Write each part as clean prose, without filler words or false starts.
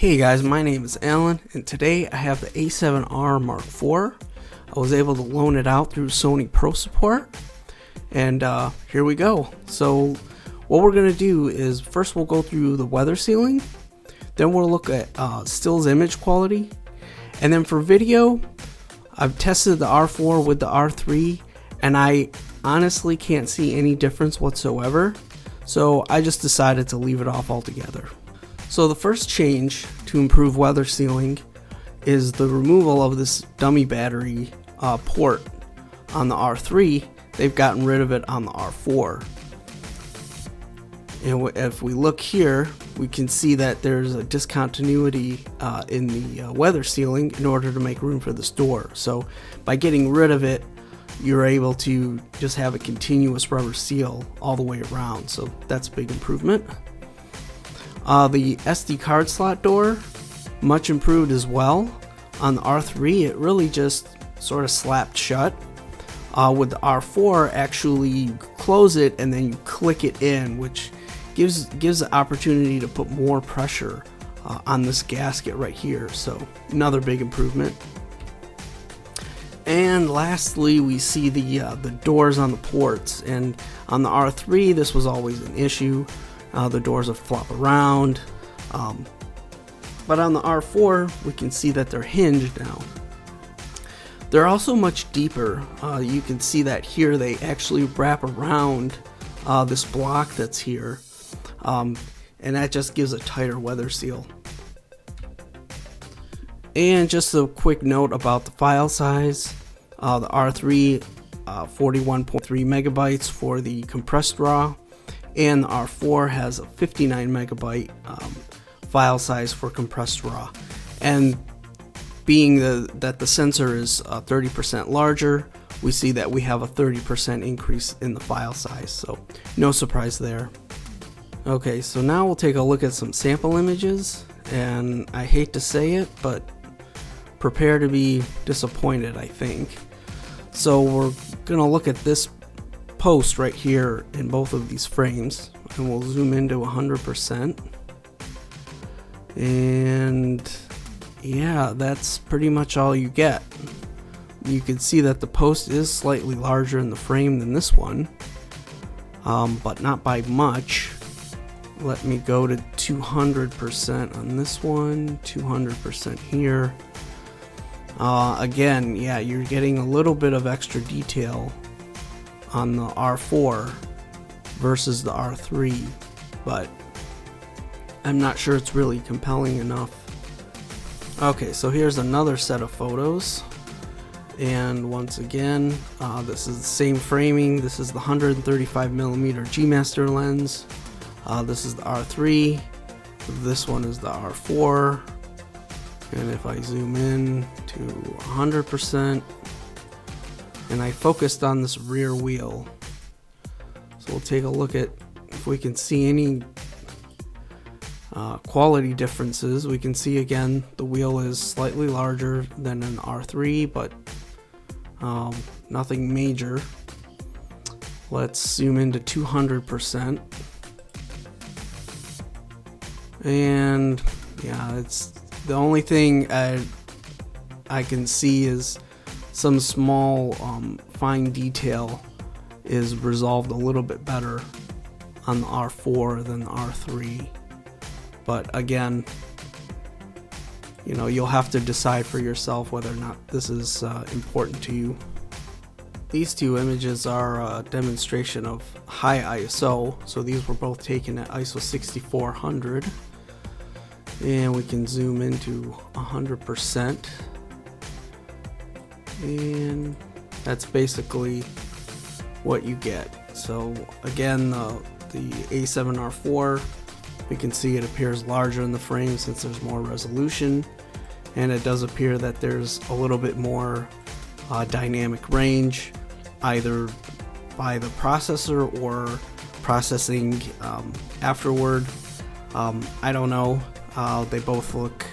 Hey guys, my name is Alan, and today I have the A7R4. I was able to loan it out through Sony Pro Support, and here we go. So what we're going to do is first we'll go through the weather sealing, then we'll look at stills image quality, and then for video, I've tested the R4 with the R3, and I honestly can't see any difference whatsoever, so I just decided to leave it off altogether. So the first change to improve weather sealing is the removal of this dummy battery port on the R3. They've gotten rid of it on the R4. And if we look here, we can see that there's a discontinuity in the weather sealing in order to make room for this door. So by getting rid of it, you're able to just have a continuous rubber seal all the way around. So that's a big improvement. The SD card slot door, much improved as well. On the R3, it really just sort of slapped shut. With the R4, actually you close it and then you click it in, which gives the opportunity to put more pressure on this gasket right here. So another big improvement. And lastly, we see the doors on the ports. And on the R3, this was always an issue. The doors will flop around, but on the R4 we can see that they're hinged now. They're also much deeper. You can see that here they actually wrap around this block that's here, and that just gives a tighter weather seal. And just a quick note about the file size. The R3 41.3 megabytes for the compressed RAW, and the R4 has a 59 megabyte file size for compressed RAW. And being that the sensor is 30% larger, we see that we have a 30% increase in the file size, so no surprise there. Okay, so now we'll take a look at some sample images, and I hate to say it, but prepare to be disappointed, I think. So we're gonna look at this post right here in both of these frames, and we'll zoom into 100%, and yeah, that's pretty much all you get. You can see that the post is slightly larger in the frame than this one, but not by much. Let me go to 200% on this one, 200% here. Again, yeah, you're getting a little bit of extra detail on the R4 versus the R3, but I'm not sure it's really compelling enough. Okay, so here's another set of photos, and once again, this is the same framing. This is the 135mm G Master lens. This is the R3. This one is the R4. And if I zoom in to 100%, and I focused on this rear wheel, so we'll take a look at if we can see any quality differences. We can see again the wheel is slightly larger than an R3, but nothing major. Let's zoom into 200%, and yeah, it's the only thing I can see is some small fine detail is resolved a little bit better on the R4 than the R3, but again, you know, you'll have to decide for yourself whether or not this is important to you. These two images are a demonstration of high ISO, so these were both taken at ISO 6400, and we can zoom into 100%. And that's basically what you get. So again, the A7R4, we can see it appears larger in the frame since there's more resolution, and it does appear that there's a little bit more dynamic range, either by the processor or processing afterward. I don't know. They both look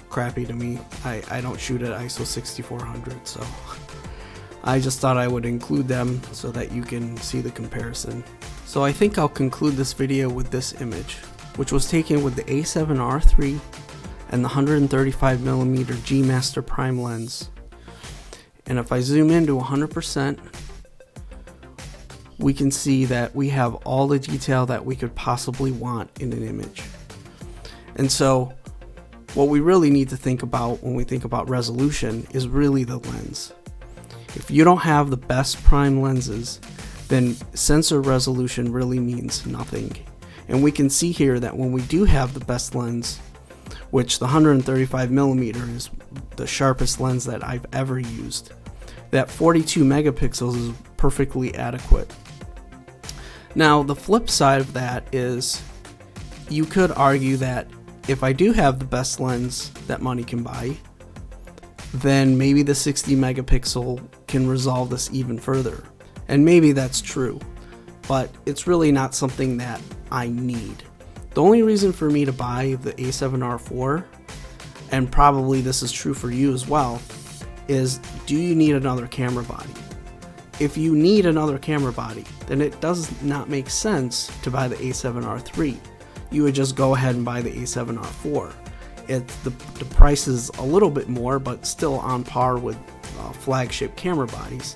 crappy to me. I don't shoot at ISO 6400, so I just thought I would include them so that you can see the comparison. So I think I'll conclude this video with this image, which was taken with the A7R3 and the 135mm G Master Prime lens. And if I zoom into 100%, we can see that we have all the detail that we could possibly want in an image. And so what we really need to think about when we think about resolution is really the lens. If you don't have the best prime lenses, then sensor resolution really means nothing. And we can see here that when we do have the best lens, which the 135mm is the sharpest lens that I've ever used, that 42 megapixels is perfectly adequate. Now the flip side of that is, you could argue that if I do have the best lens that money can buy, then maybe the 60 megapixel can resolve this even further. And maybe that's true, but it's really not something that I need. The only reason for me to buy the A7R4, and probably this is true for you as well, is do you need another camera body? If you need another camera body, then it does not make sense to buy the A7R3. You would just go ahead and buy the A7R4. The price is a little bit more, but still on par with flagship camera bodies.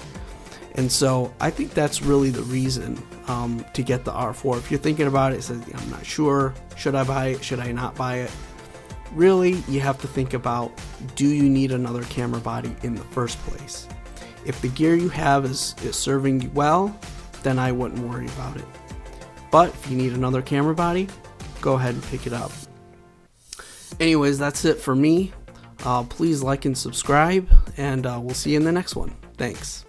And so I think that's really the reason to get the R4. If you're thinking about it, says I'm not sure, should I buy it, should I not buy it? Really, you have to think about, do you need another camera body in the first place? If the gear you have is serving you well, then I wouldn't worry about it. But if you need another camera body, go ahead and pick it up. Anyways, that's it for me. Please like and subscribe, and we'll see you in the next one. Thanks.